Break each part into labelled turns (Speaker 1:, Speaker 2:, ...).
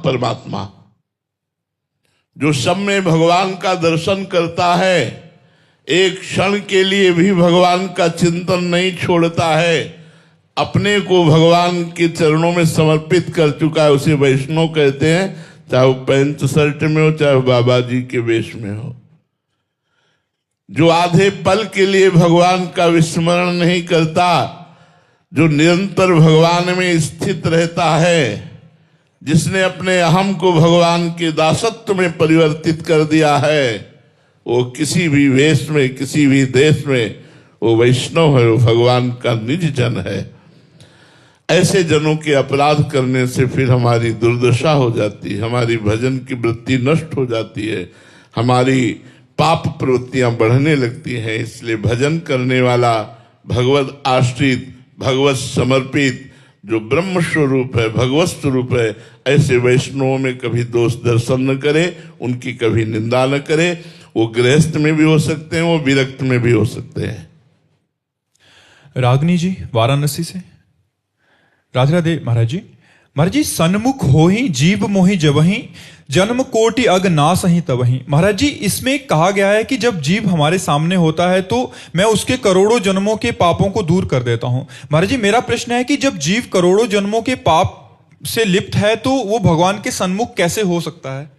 Speaker 1: परमात्मा, जो सब में भगवान का दर्शन करता है, एक क्षण के लिए भी भगवान का चिंतन नहीं छोड़ता है, अपने को भगवान के चरणों में समर्पित कर चुका है, उसे वैष्णव कहते हैं। चाहे वो पैंट शर्ट में हो, चाहे बाबा जी के वेश में हो। जो आधे पल के लिए भगवान का विस्मरण नहीं करता, जो निरंतर भगवान में स्थित रहता है, जिसने अपने अहम को भगवान के दासत्व में परिवर्तित कर दिया है, वो किसी भी वेश में, किसी भी देश में वो वैष्णव है, वो भगवान का निज जन है। ऐसे जनों के अपराध करने से फिर हमारी दुर्दशा हो जाती है, हमारी भजन की वृत्ति नष्ट हो जाती है, हमारी पाप प्रवृत्तियां बढ़ने लगती हैं। इसलिए भजन करने वाला भगवत आश्रित, भगवत समर्पित, जो ब्रह्म स्वरूप है, भगवत स्वरूप है, ऐसे वैष्णवों में कभी दोष दर्शन न करे, उनकी कभी निंदा न करे। वो गृहस्थ में भी हो सकते हैं, वो विरक्त में भी हो सकते हैं।
Speaker 2: रागनी जी वाराणसी से। राधे राधे महाराज जी। महाराज जी, सन्मुख हो ही जीव मोहि जबहि, जन्म कोटि अग नास ही तबहि। महाराज जी, इसमें कहा गया है कि जब जीव हमारे सामने होता है तो मैं उसके करोड़ों जन्मों के पापों को दूर कर देता हूं। महाराज जी, मेरा प्रश्न है कि जब जीव करोड़ों जन्मों के पाप से लिप्त है तो वो भगवान के सन्मुख कैसे हो सकता है?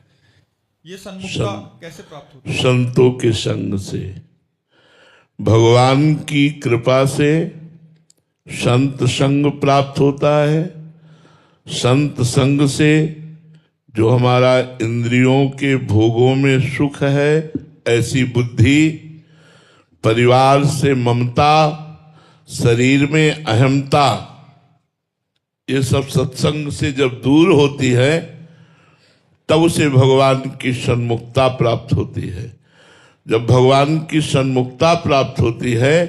Speaker 2: ये सन्मुखता कैसे प्राप्त होती है?
Speaker 1: संतों के संग से, भगवान की कृपा से संत संग प्राप्त होता है। संत संग से जो हमारा इंद्रियों के भोगों में सुख है, ऐसी बुद्धि, परिवार से ममता, शरीर में अहमता, ये सब सत्संग से जब दूर होती है तब उसे भगवान की सन्मुखता प्राप्त होती है। जब भगवान की सन्मुखता प्राप्त होती है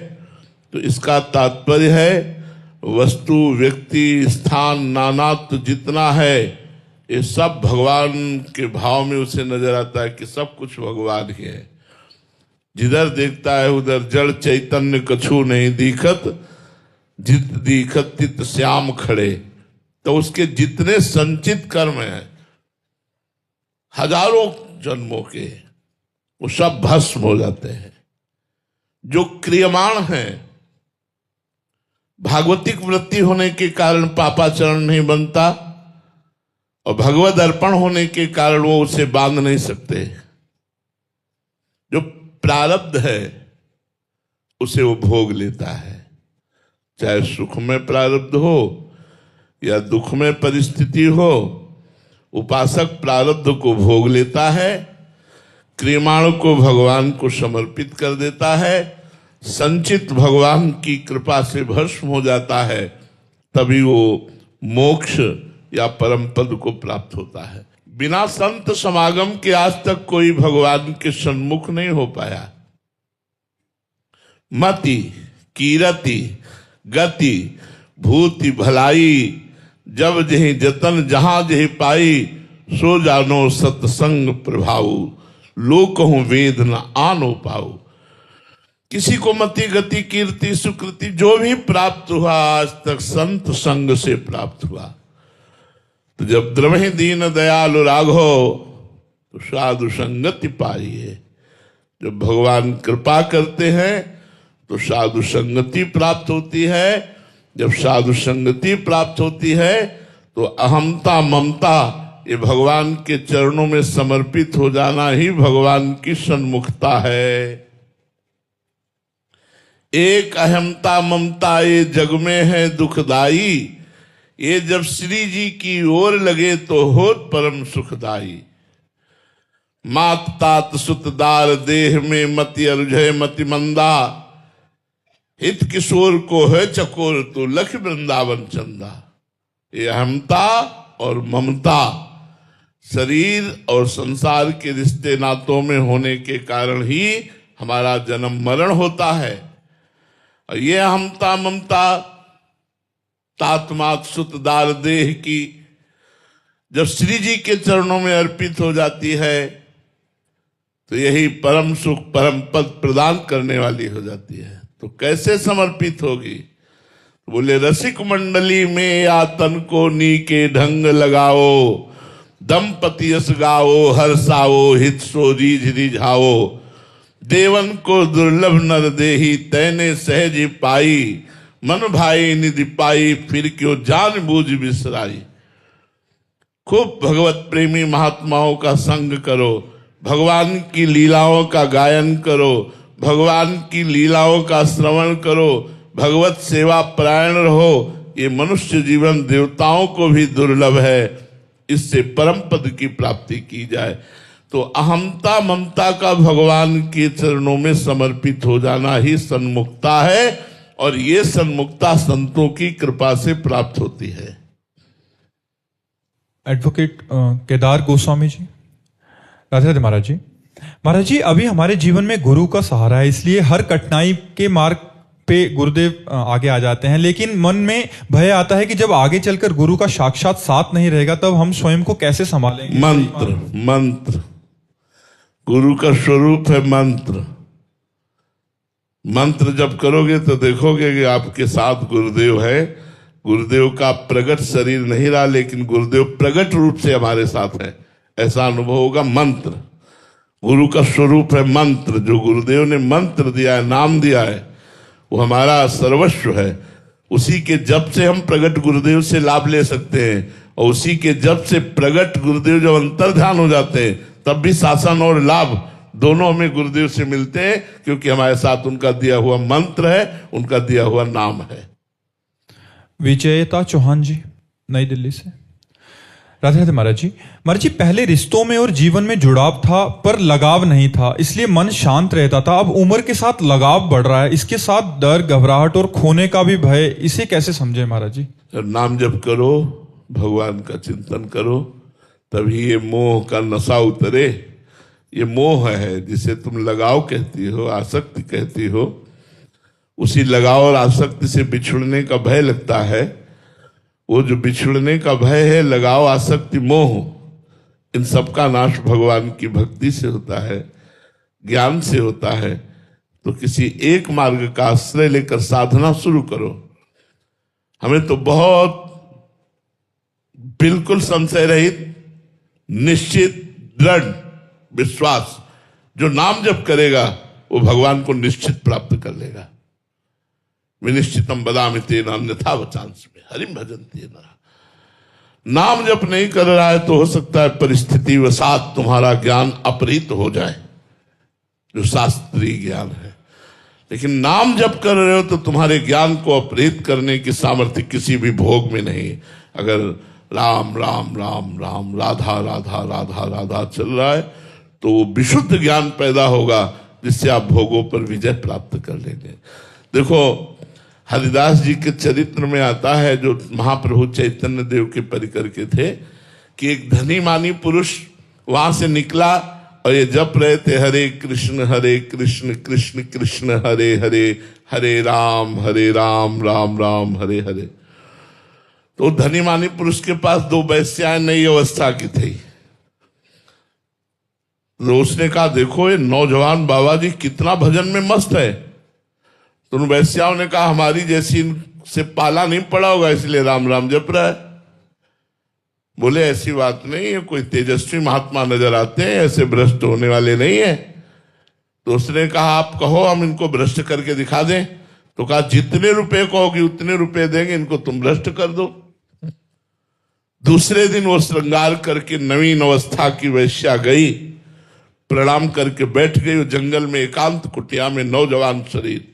Speaker 1: तो इसका तात्पर्य है वस्तु, व्यक्ति, स्थान, नानात्व जितना है, ये सब भगवान के भाव में उसे नजर आता है कि सब कुछ भगवान ही है। जिधर देखता है उधर जड़ चैतन्य कछु नहीं दिखत, जित दिखत तित श्याम खड़े। तो उसके जितने संचित कर्म हैं हजारों जन्मों के, वो सब भस्म हो जाते हैं। जो क्रियमाण हैं, भागवतिक वृत्ति होने के कारण पापाचरण नहीं बनता, और भगवद अर्पण होने के कारण वो उसे बांध नहीं सकते। जो प्रारब्ध है उसे वो भोग लेता है, चाहे सुख में प्रारब्ध हो या दुख में परिस्थिति हो। उपासक प्रारब्ध को भोग लेता है, क्रियमाण को भगवान को समर्पित कर देता है, संचित भगवान की कृपा से भस्म हो जाता है, तभी वो मोक्ष या परम पद को प्राप्त होता है। बिना संत समागम के आज तक कोई भगवान के सन्मुख नहीं हो पाया। मति, कीरति, गति, भूति, भलाई, जब जहि जतन जहां जहि पाई, सो जानो सत्संग प्रभाऊ, लोकहु वेद न आनो पाऊ। किसी को मति, गति, कीर्ति, सुकृति जो भी प्राप्त हुआ आज तक संत संग से प्राप्त हुआ। तो जब द्रवहि दीन दयालु राघो, तो साधु संगति पाइए। जब भगवान कृपा करते हैं तो साधु संगति प्राप्त होती है। जब साधु संगति प्राप्त होती है तो अहमता, ममता, ये भगवान के चरणों में समर्पित हो जाना ही भगवान की सन्मुखता है। एक अहमता ममता ये जग में है दुखदाई, ये जब श्री जी की ओर लगे तो होत परम सुखदाई। मात तात सुतदार देह में मति अरुझय मति मंदा, हित किशोर को है चकोर तो लख वृंदावन चंदा। ये अहमता और ममता शरीर और संसार के रिश्ते नातों में होने के कारण ही हमारा जन्म मरण होता है। और ये अहमता ममता तात्मात सुतदार देह की जब श्री जी के चरणों में अर्पित हो जाती है तो यही परम सुख, परम पद प्रदान करने वाली हो जाती है। तो कैसे समर्पित होगी? बोले रसिक मंडली में या तन को नी के ढंग लगाओ, दंपति यस गाओ हर्षाओ हित सो रीझ रिझाओ, देवन को दुर्लभ नर देही तैने सहज पाई, मन भाई निधि पाई फिर क्यों जान बूझ बिसराई। खूब भगवत प्रेमी महात्माओं का संग करो, भगवान की लीलाओं का गायन करो, भगवान की लीलाओं का श्रवण करो, भगवत सेवा परायण रहो। ये मनुष्य जीवन देवताओं को भी दुर्लभ है, इससे परम पद की प्राप्ति की जाए। तो अहमता ममता का भगवान के चरणों में समर्पित हो जाना ही सन्मुक्ता है, और ये सन्मुक्ता संतों की कृपा से प्राप्त होती है।
Speaker 2: एडवोकेट केदार गोस्वामी जी, राधे राधे महाराज जी। महाराज जी, अभी हमारे जीवन में गुरु का सहारा है, इसलिए हर कठिनाई के मार्ग पे गुरुदेव आगे आ जाते हैं, लेकिन मन में भय आता है कि जब आगे चलकर गुरु का साक्षात साथ नहीं रहेगा तब हम स्वयं को कैसे संभालेंगे।
Speaker 1: मंत्र मंत्र गुरु का स्वरूप है मंत्र। मंत्र जब करोगे तो देखोगे कि आपके साथ गुरुदेव है। गुरुदेव का प्रकट शरीर नहीं रहा, लेकिन गुरुदेव प्रकट रूप से हमारे साथ है, ऐसा अनुभव होगा। मंत्र गुरु का स्वरूप है मंत्र। जो गुरुदेव ने मंत्र दिया है, नाम दिया है, वो हमारा सर्वस्व है। उसी के जप से हम प्रकट गुरुदेव से लाभ ले सकते हैं, और उसी के जप से प्रकट गुरुदेव जब अंतर्ध्यान हो जाते हैं तब भी शासन और लाभ दोनों हमें गुरुदेव से मिलते हैं, क्योंकि हमारे साथ उनका दिया हुआ मंत्र है, उनका दिया हुआ नाम है।
Speaker 2: विजयता चौहान जी, नई दिल्ली से। राधे राधे महाराज जी। महाराज जी, पहले रिश्तों में और जीवन में जुड़ाव था पर लगाव नहीं था, इसलिए मन शांत रहता था। अब उम्र के साथ लगाव बढ़ रहा है, इसके साथ डर, घबराहट और खोने का भी भय, इसे कैसे समझे महाराज जी?
Speaker 1: नाम जप करो, भगवान का चिंतन करो, तभी ये मोह का नशा उतरे। ये मोह है जिसे तुम लगाव कहती हो, आसक्ति कहती हो। उसी लगाव और आसक्ति से बिछुड़ने का भय लगता है। वो जो बिछुड़ने का भय है, लगाव, आसक्ति, मोह, इन सब का नाश भगवान की भक्ति से होता है, ज्ञान से होता है। तो किसी एक मार्ग का आश्रय लेकर साधना शुरू करो। हमें तो बहुत बिल्कुल संशय रहित, निश्चित, दृढ़ विश्वास, जो नाम जप करेगा वो भगवान को निश्चित प्राप्त कर लेगा। विनिश्चितम बदामि तेन अन्यथा वचांस में हरिम भजन्ति नरः। नाम जप नहीं कर रहा है तो हो सकता है परिस्थिति वसात तुम्हारा ज्ञान अपहृत हो जाए, जो शास्त्रीय ज्ञान है। लेकिन नाम जप कर रहे हो तो तुम्हारे ज्ञान को अपहृत करने की सामर्थ्य किसी भी भोग में नहीं। अगर राम राम राम राम, राधा राधा राधा राधा चल रहा है तो वो विशुद्ध ज्ञान पैदा होगा, जिससे आप भोगों पर विजय प्राप्त कर लेंगे। देखो, हरिदास जी के चरित्र में आता है, जो महाप्रभु चैतन्य देव के परिकर के थे, कि एक धनी मानी पुरुष वहां से निकला और ये जप रहे थे, हरे कृष्ण कृष्ण कृष्ण हरे हरे, हरे राम राम राम हरे हरे। तो धनी मानी पुरुष के पास दो वैश्याएं नई अवस्था की थी। तो उसने कहा, देखो ये नौजवान बाबा जी कितना भजन में मस्त है। तो उन वैश्याओं ने कहा, हमारी जैसी इनसे पाला नहीं पड़ा होगा, इसलिए राम राम जप रहा है। बोले, ऐसी बात नहीं है, कोई तेजस्वी महात्मा नजर आते हैं, ऐसे भ्रष्ट होने वाले नहीं है। तो उसने कहा, आप कहो, हम इनको भ्रष्ट करके दिखा दें। तो कहा, जितने रुपए कहोगे उतने रुपए देंगे, इनको तुम भ्रष्ट कर दो। दूसरे दिन वो श्रृंगार करके नवीन अवस्था की वैश्या गई, प्रणाम करके बैठ गई। वो जंगल में एकांत कुटिया में नौजवान शरीर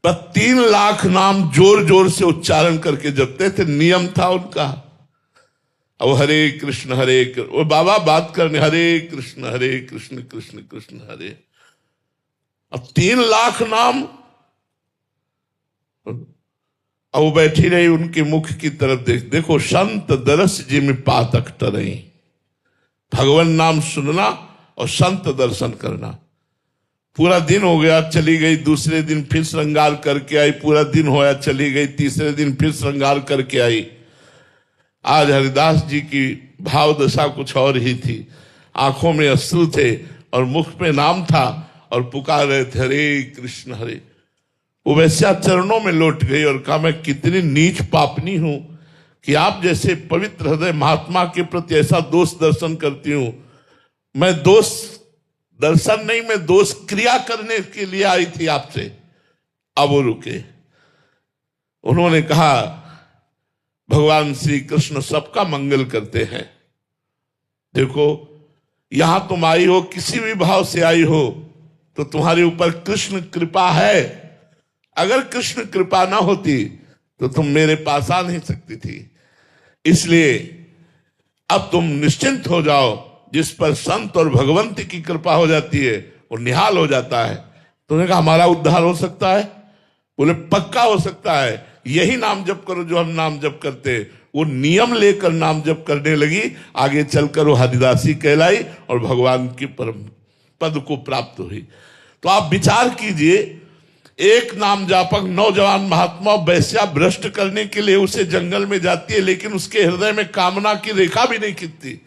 Speaker 1: पर 3 लाख नाम जोर जोर से उच्चारण करके जपते थे, नियम था उनका। अब हरे कृष्ण वो बाबा बात करने, हरे कृष्ण कृष्ण कृष्ण हरे। अब 3 लाख नाम। अब वो बैठी रही, उनके मुख की तरफ देखो, संत दरस जिम पातक टरई। भगवान नाम सुनना और संत दर्शन करना। पूरा दिन हो गया, चली गई। दूसरे दिन फिर श्रृंगार करके आई, पूरा दिन होया, चली गई। तीसरे दिन फिर श्रृंगार करके आई। आज हरिदास जी की भाव दशा कुछ और ही थी। आंखों में अश्रु थे और मुख पे नाम था, और पुकार रहे थे, हरे कृष्ण हरे। वो वैश्या चरणों में लौट गई और कहा, मैं कितनी नीच पापनी हूं कि आप जैसे पवित्र हृदय महात्मा के प्रति ऐसा दोष दर्शन करती हूं। मैं दोष दर्शन नहीं, मैं दोष क्रिया करने के लिए आई थी आपसे। अब वो रुके। उन्होंने कहा भगवान श्री कृष्ण सबका मंगल करते हैं। देखो, यहां तुम आई हो, किसी भी भाव से आई हो, तो तुम्हारे ऊपर कृष्ण कृपा है। अगर कृष्ण कृपा ना होती तो तुम मेरे पास आ नहीं सकती थी। इसलिए अब तुम निश्चिंत हो जाओ। जिस पर संत और भगवंत की कृपा हो जाती है वो निहाल हो जाता है। तुमने कहा हमारा उद्धार हो सकता है? बोले पक्का हो सकता है। यही नाम जप करो जो हम नाम जप करते। वो नियम लेकर नाम जप करने लगी। आगे चलकर वो हरिदासी कहलाई और भगवान की परम पद को प्राप्त हुई। तो आप विचार कीजिए, एक नाम जापक नौजवान महात्मा वैश्या भ्रष्ट करने के लिए उसे जंगल में जाती है, लेकिन उसके हृदय में कामना की रेखा भी नहीं खिंचती।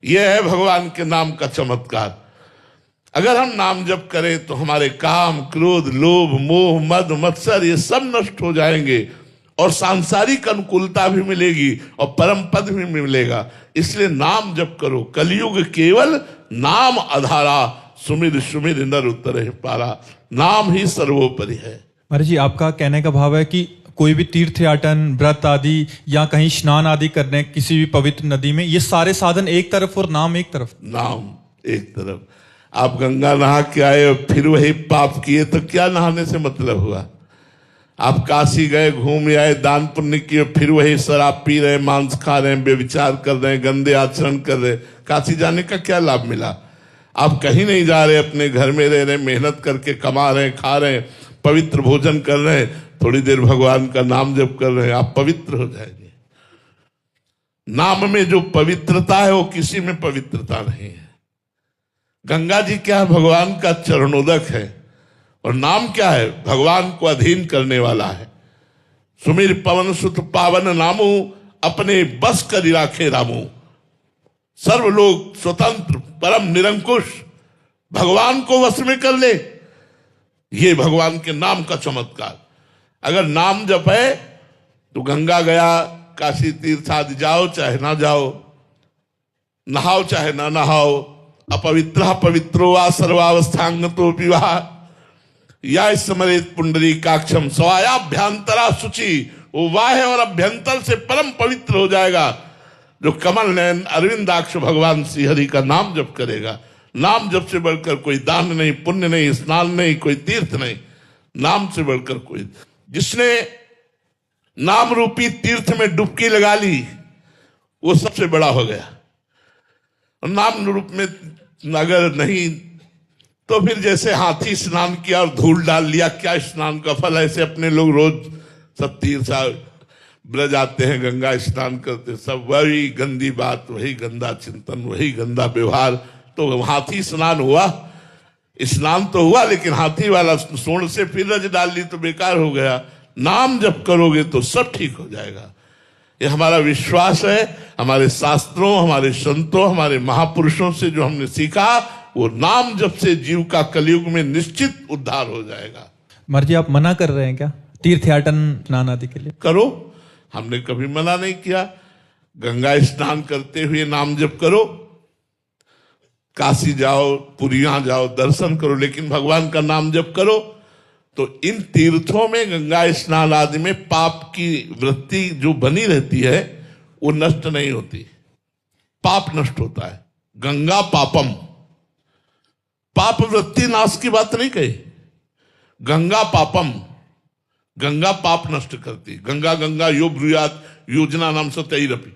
Speaker 1: यह है भगवान के नाम का चमत्कार। अगर हम नाम जप करें तो हमारे काम, क्रोध, लोभ, मोह, मद, मत्सर ये सब नष्ट हो जाएंगे और सांसारिक अनुकूलता भी मिलेगी और परम पद भी मिलेगा। इसलिए नाम जप करो। कलयुग केवल नाम आधारा, सुमिर सुमिर नर उतर पारा। नाम ही सर्वोपरि है।
Speaker 2: महाराज जी, आपका कहने का भाव है कि कोई भी तीर्थयाटन, व्रत आदि या कहीं स्नान आदि करने किसी भी पवित्र नदी में, ये सारे साधन एक तरफ और नाम एक तरफ।
Speaker 1: नाम एक तरफ। आप गंगा नहा के आए और फिर वही पाप किए तो क्या नहाने से मतलब हुआ? आप काशी गए, घूम आए, दान पुण्य किए, फिर वही शराब पी रहे, मांस खा रहे, व्यभिचार कर रहे, गंदे आचरण कर रहे। काशी जाने का क्या लाभ मिला? आप कहीं नहीं जा रहे, अपने घर में रह रहे, मेहनत करके कमा रहे, खा रहे, पवित्र भोजन कर रहे हैं, थोड़ी देर भगवान का नाम जप कर रहे हैं, आप पवित्र हो जाएंगे। नाम में जो पवित्रता है वो किसी में पवित्रता नहीं है। गंगा जी क्या है? भगवान का चरणोदक है। और नाम क्या है? भगवान को अधीन करने वाला है। सुमिर पवन सुत पावन नामू, अपने बस कर राखे रामू। सर्वलोक स्वतंत्र परम निरंकुश भगवान को वश में कर ले। ये भगवान के नाम का चमत्कार। अगर नाम जप है तो गंगा गया, काशी तीर्थ आदि जाओ चाहे ना जाओ, नहाओ चाहे ना नहाओ, अपवित्र पवित्रो वा सर्वावस्थांगतो विवाह या स्मरेत पुंडरी काक्षम स्वायाभ्यंतरा शुचि। वो बाह्य और अभ्यंतर से परम पवित्र हो जाएगा जो कमल नयन अरविंदाक्ष भगवान श्री हरि का नाम जप करेगा। नाम जप से बढ़कर कोई दान नहीं, पुण्य नहीं, स्नान नहीं, कोई तीर्थ नहीं। नाम से बढ़कर कोई। जिसने नाम रूपी तीर्थ में डुबकी लगा ली वो सबसे बड़ा हो गया। नाम रूप में अगर नहीं तो फिर जैसे हाथी स्नान किया और धूल डाल लिया, क्या स्नान का फल? ऐसे अपने लोग रोज सब तीर्थ ब्रज आते हैं, गंगा स्नान करते, सब वही गंदी बात, वही गंदा चिंतन, वही गंदा व्यवहार। तो हाथी स्नान हुआ, स्नान तो हुआ, लेकिन हाथी वाला सोन से फिर रज डाल ली तो बेकार हो गया। नाम जप करोगे तो सब ठीक हो जाएगा। ये हमारा विश्वास है। हमारे शास्त्रों, हमारे संतों, हमारे महापुरुषों से जो हमने सीखा, वो नाम जप से जीव का कलयुग में निश्चित उद्धार हो जाएगा।
Speaker 2: महाराज जी, आप मना कर रहे हैं क्या तीर्थयाटन स्नान आदि के लिए?
Speaker 1: करो, हमने कभी मना नहीं किया। गंगा स्नान करते हुए नाम जप करो, काशी जाओ, पुरियां जाओ, दर्शन करो, लेकिन भगवान का नाम जप करो। तो इन तीर्थों में, गंगा स्नान आदि में पाप की वृत्ति जो बनी रहती है वो नष्ट नहीं होती। पाप नष्ट होता है। गंगा पापम, पाप वृत्ति नाश की बात नहीं कही। गंगा पापम, गंगा पाप नष्ट करती। गंगा गंगा यो ब्रूयात योजना नाम से तैरपी।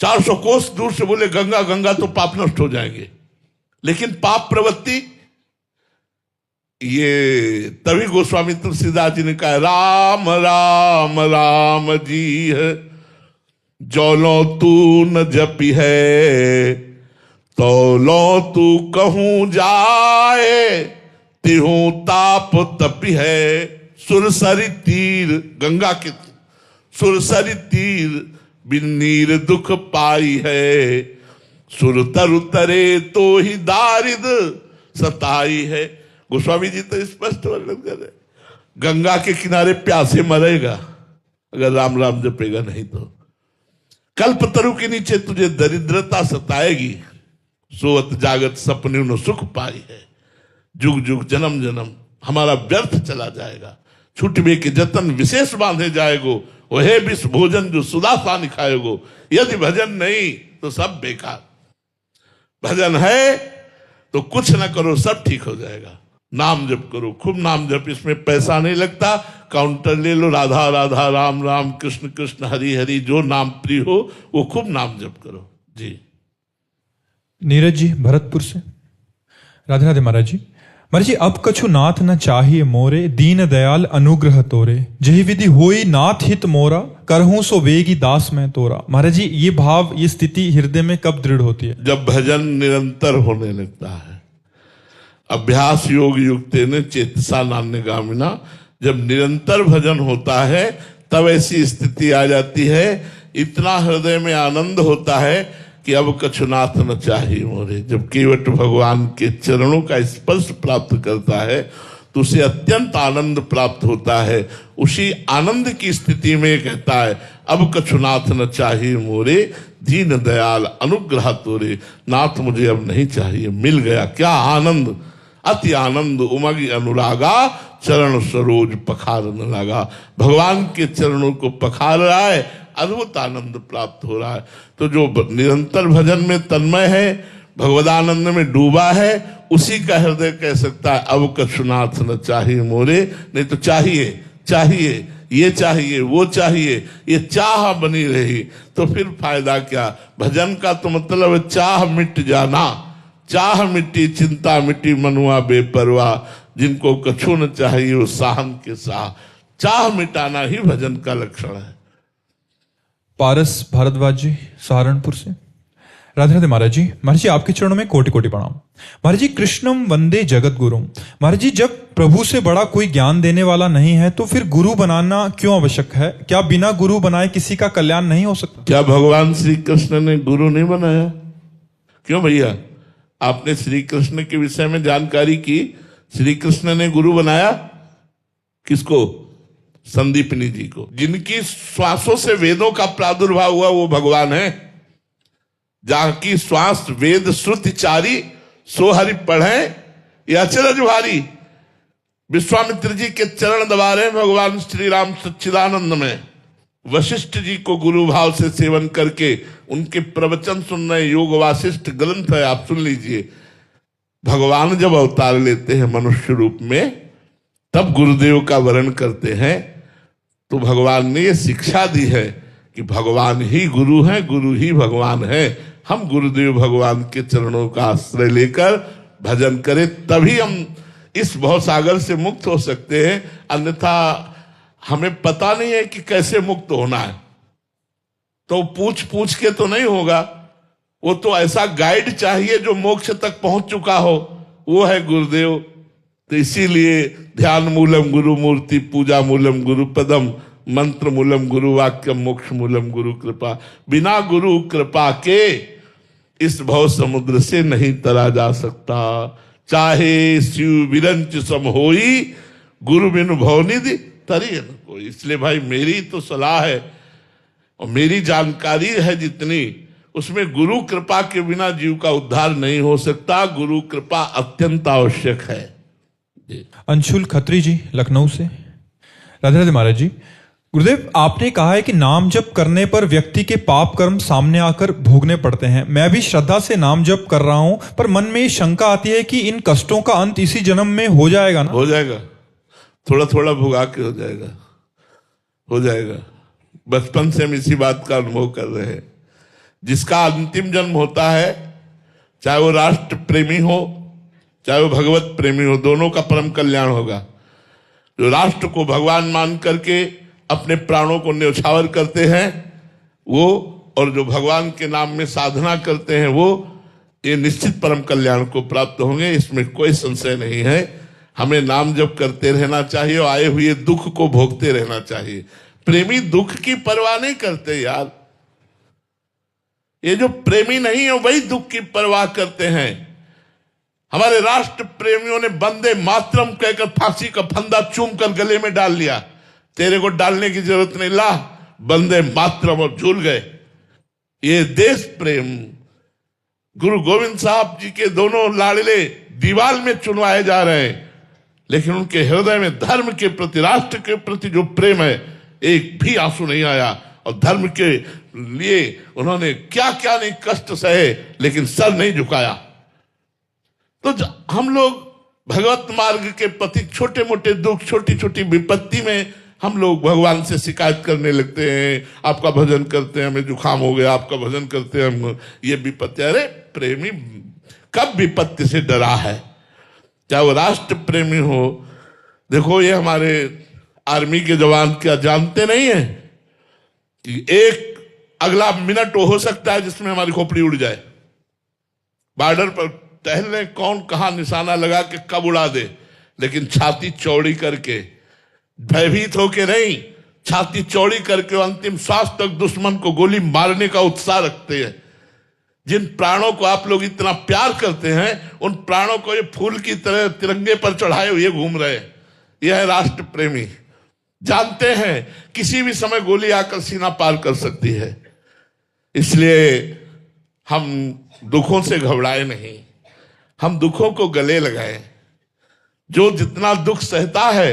Speaker 1: 400 कोस दूर से बोले गंगा गंगा तो पाप नष्ट हो जाएंगे, लेकिन पाप प्रवृत्ति, ये तभी गोस्वामी तुलसीदास जी ने कहा, राम राम राम जी है जो लो तू न जपी है, तो लो तू कहूं जाए तिहू ताप तपी है। सुरसरी तीर, गंगा के सुरसरी तीर बिन नीर दुख पाई है, सुर तरु तरे तो ही दारिद सताई है। गोस्वामी जी तो स्पष्ट वर्णन कर रहे, गंगा के किनारे प्यासे मरेगा, अगर राम राम जपेगा नहीं तो। कल्पतरु के नीचे तुझे दरिद्रता सताएगी, सोवत जागत सपने न सुख पाई है। जुग जुग जन्म जन्म हमारा व्यर्थ चला जाएगा। छुटबे के जतन विशेष बांधे जाएगो, वह विष भोजन जो सुदा सा खाएगो। यदि भजन नहीं तो सब बेकार, भजन है तो कुछ ना करो सब ठीक हो जाएगा। नाम जप करो, खूब नाम जप, इसमें पैसा नहीं लगता। काउंटर ले लो, राधा राधा राम राम कृष्ण कृष्ण हरि हरि, जो नाम प्रिय हो वो खूब नाम जप करो। जी
Speaker 2: नीरज जी भरतपुर से, राधे राधे महाराज जी। महाराज जी, अब कछु नाथ न चाहिए मोरे, दीन दयाल अनुग्रह तोरे। जही विधि होई नाथ हित मोरा, करहूं सो वेगी दास मैं तोरा। महाराज जी, ये भाव, ये स्थिति हृदय में कब दृढ़ होती है?
Speaker 1: जब भजन निरंतर होने लगता है। अभ्यास योग युक्तेन चेतसा नान्य गामिना, जब निरंतर भजन होता है तब ऐसी स्थिति आ जाती है। इतना हृदय में आनंद होता है कि अब कछुनाथ न चाहिए मोरे। जब केवट भगवान के चरणों का स्पर्श प्राप्त करता है तो उसे अत्यंत आनंद प्राप्त होता है। उसी आनंद की स्थिति में कहता है, अब कछुनाथ न चाहिए मोरे, दीन दयाल अनुग्रह तोरे। नाथ मुझे अब नहीं चाहिए, मिल गया, क्या आनंद, अति आनंद उमग अनुरागा, चरण सरोज पखारन लगा। भगवान के चरणों को पखार रहा है, अद्भुत आनंद प्राप्त हो रहा है। तो जो निरंतर भजन में तन्मय है, भगवदानंद में डूबा है, उसी का हृदय कह सकता है, अब कछुनाथ न चाहिए मोरे। नहीं तो चाहिए चाहिए, ये चाहिए वो चाहिए, ये चाह बनी रही तो फिर फायदा क्या। भजन का तो मतलब है चाह मिट जाना। चाह मिट्टी चिंता मिट्टी मनुआ बेपरवाह, जिनको कछु न चाहिए वो साहन के साह। चाह मिटाना ही भजन का लक्षण है।
Speaker 2: पारस भारद्वाज जी सहारनपुर से, राधे राधे महाराज जी। महाराज जी, आपके चरणों में कोटि कोटि प्रणाम। महाराज जी, कृष्णम वंदे जगत गुरुम। महाराज जी, जब प्रभु से बड़ा कोई ज्ञान देने वाला नहीं है तो फिर गुरु बनाना क्यों आवश्यक है? क्या बिना गुरु बनाए किसी का कल्याण नहीं हो सकता?
Speaker 1: क्या भगवान श्री कृष्ण ने गुरु नहीं बनाया? क्यों भैया, आपने श्री कृष्ण के विषय में जानकारी की, श्री कृष्ण ने गुरु बनाया किसको? संदीपनी जी को। जिनकी श्वासों से वेदों का प्रादुर्भाव हुआ वो भगवान है। जाकी श्वास वेद श्रुति चारी, सो हरि पढ़े या अचरज भारी। विश्वामित्र जी के चरण दबा रहे भगवान श्री राम सच्चिदानंद में। वशिष्ठ जी को गुरु भाव से सेवन करके उनके प्रवचन सुन रहे, योग वासिष्ठ ग्रंथ है, आप सुन लीजिए। भगवान जब अवतार लेते हैं मनुष्य रूप में, तब गुरुदेव का वर्ण करते हैं। तो भगवान ने ये शिक्षा दी है कि भगवान ही गुरु है, गुरु ही भगवान है। हम गुरुदेव भगवान के चरणों का आश्रय लेकर भजन करें, तभी हम इस भवसागर से मुक्त हो सकते हैं। अन्यथा हमें पता नहीं है कि कैसे मुक्त होना है, तो पूछ पूछ के तो नहीं होगा। वो तो ऐसा गाइड चाहिए जो मोक्ष तक पहुंच चुका हो, वो है गुरुदेव। तो इसीलिए ध्यान मूलम गुरु मूर्ति, पूजा मूलम गुरु पदम, मंत्र मूलम गुरु वाक्यम, मोक्ष मूलम गुरु कृपा। बिना गुरु कृपा के इस भव समुद्र से नहीं तरा जा सकता। चाहे शिव विरंच सम होई, गुरु बिनु भवनिधि तरी न कोई। इसलिए भाई मेरी तो सलाह है और मेरी जानकारी है जितनी, उसमें गुरु कृपा के बिना जीव का उद्धार नहीं हो सकता। गुरु कृपा अत्यंत आवश्यक है।
Speaker 2: अंशुल खत्री जी लखनऊ से, राधे राधे महाराज जी। गुरुदेव, आपने कहा है कि नाम जप करने पर व्यक्ति के पाप कर्म सामने आकर भोगने पड़ते हैं। मैं भी श्रद्धा से नाम जप कर रहा हूं, पर मन में ये शंका आती है कि इन कष्टों का अंत इसी जन्म में हो जाएगा ना?
Speaker 1: हो जाएगा, थोड़ा थोड़ा भुगा के हो जाएगा, हो जाएगा। बचपन से हम इसी बात का अनुभव कर रहे हैं। जिसका अंतिम जन्म होता है, चाहे वो राष्ट्र प्रेमी हो चाहे वो भगवत प्रेमी हो, दोनों का परम कल्याण होगा। जो राष्ट्र को भगवान मान करके अपने प्राणों को न्यौछावर करते हैं वो, और जो भगवान के नाम में साधना करते हैं वो, ये निश्चित परम कल्याण को प्राप्त होंगे, इसमें कोई संशय नहीं है। हमें नाम जप करते रहना चाहिए और आए हुए दुख को भोगते रहना चाहिए। प्रेमी दुख की परवाह नहीं करते यार। ये जो प्रेमी नहीं है वही दुख की परवाह करते हैं। हमारे राष्ट्र प्रेमियों ने वंदे मातरम कहकर फांसी का फंदा चूम कर गले में डाल लिया। तेरे को डालने की जरूरत नहीं, ला बंदे मातरम, और झूल गए। ये देश प्रेम, गुरु गोविंद साहब जी के दोनों लाडले दीवाल में चुनवाए जा रहे हैं, लेकिन उनके हृदय में धर्म के प्रति, राष्ट्र के प्रति जो प्रेम है, एक भी आंसू नहीं आया। और धर्म के लिए उन्होंने क्या क्या नहीं कष्ट सहे, लेकिन सर नहीं झुकाया। तो हम लोग भगवत मार्ग के प्रति छोटे मोटे दुख, छोटी छोटी विपत्ति में हम लोग भगवान से शिकायत करने लगते हैं। आपका भजन करते हैं, हमें जुकाम हो गया, आपका भजन करते हैं, हम ये विपत्ति। अरे प्रेमी कब विपत्ति से डरा है? चाहे वो राष्ट्र प्रेमी हो। देखो ये हमारे आर्मी के जवान क्या जानते नहीं है कि एक अगला मिनट हो सकता है जिसमें हमारी खोपड़ी उड़ जाए। बॉर्डर पर टहलने कौन कहां निशाना लगा के कब उड़ा दे, लेकिन छाती चौड़ी करके, भयभीत होके नहीं, छाती चौड़ी करके अंतिम श्वास तक दुश्मन को गोली मारने का उत्साह रखते हैं। जिन प्राणों को आप लोग इतना प्यार करते हैं, उन प्राणों को ये फूल की तरह तिरंगे पर चढ़ाए हुए घूम रहे हैं। यह है राष्ट्र प्रेमी। जानते हैं किसी भी समय गोली आकर सीना पार कर सकती है। इसलिए हम दुखों से घबराए नहीं, हम दुखों को गले लगाएं। जो जितना दुख सहता है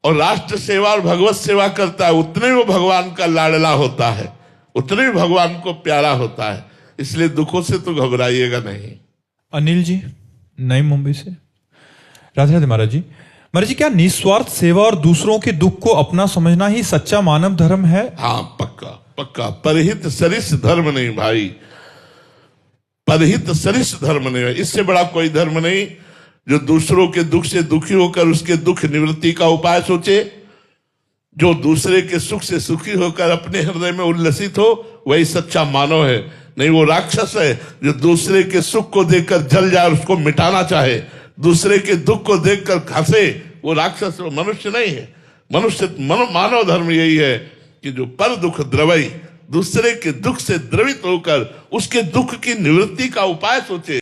Speaker 1: और राष्ट्र सेवा और भगवत सेवा करता है, उतने वो भगवान का लाडला होता है, उतने ही भगवान को प्यारा होता है। इसलिए दुखों से तो घबराइएगा नहीं।
Speaker 2: अनिल जी, नई मुंबई से। राधे राधे महाराज जी। महाराज जी, क्या निस्वार्थ सेवा और दूसरों के दुख को अपना समझना ही सच्चा मानव धर्म है?
Speaker 1: हाँ, पक्का पक्का। परहित सरिस धर्म नहीं भाई, परहित सरिस धर्म नहीं है। इससे बड़ा कोई धर्म नहीं जो दूसरों के दुख से दुखी होकर उसके दुख निवृत्ति का उपाय सोचे। जो दूसरे के सुख से सुखी होकर अपने हृदय में उल्लसित हो, वही सच्चा मानव है। नहीं, वो राक्षस है जो दूसरे के सुख को देखकर जल जाए और उसको मिटाना चाहे, दूसरे के दुख को देखकर हंसे, वो राक्षस, वो मनुष्य नहीं है। मनुष्य मानव धर्म यही है कि जो पर दुख द्रवई, दूसरे के दुख से द्रवित होकर उसके दुख की निवृत्ति का उपाय सोचे।